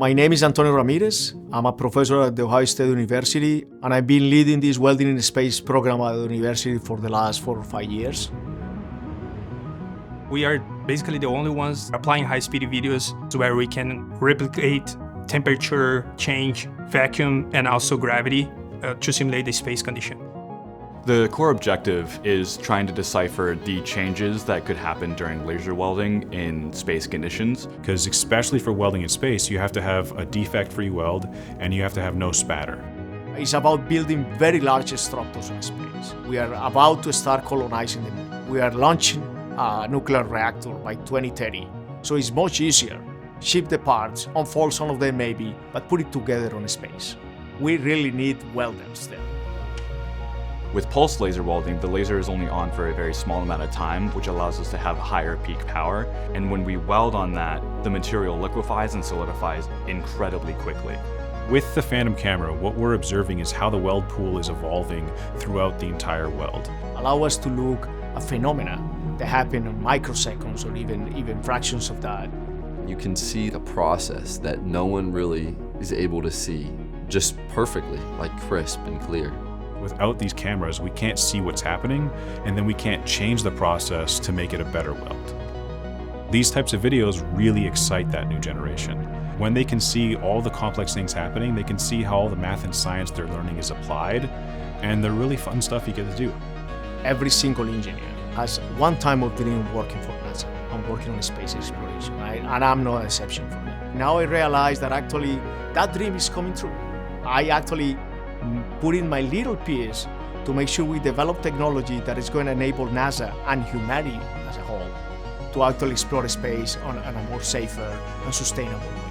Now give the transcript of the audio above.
My name is Antonio Ramirez. I'm a professor at the Ohio State University, and I've been leading this Welding in Space program at the university for the last 4 or 5 years. We are basically the only ones applying high-speed videos where we can replicate temperature change, vacuum, and also gravity to simulate the space condition. The core objective is trying to decipher the changes that could happen during laser welding in space conditions. Because especially for welding in space, you have to have a defect-free weld and you have to have no spatter. It's about building very large structures in space. We are about to start colonizing the moon. We are launching a nuclear reactor by 2030. So it's much easier. Ship the parts, unfold some of them maybe, but put it together on space. We really need welders there. With pulse laser welding, the laser is only on for a very small amount of time, which allows us to have higher peak power. And when we weld on that, the material liquefies and solidifies incredibly quickly. With the Phantom camera, what we're observing is how the weld pool is evolving throughout the entire weld. Allow us to look at phenomena that happen in microseconds or even fractions of that. You can see a process that no one really is able to see just perfectly, like crisp and clear. Without these cameras, we can't see what's happening, and then we can't change the process to make it a better weld. These types of videos really excite that new generation. When they can see all the complex things happening, they can see how all the math and science they're learning is applied, and the really fun stuff you get to do. Every single engineer has one time of dream working for NASA and working on space exploration, right? And I'm no exception from that. Now I realize that actually that dream is coming true. I actually put in my little piece to make sure we develop technology that is going to enable NASA and humanity as a whole to actually explore space on a more safer and sustainable way.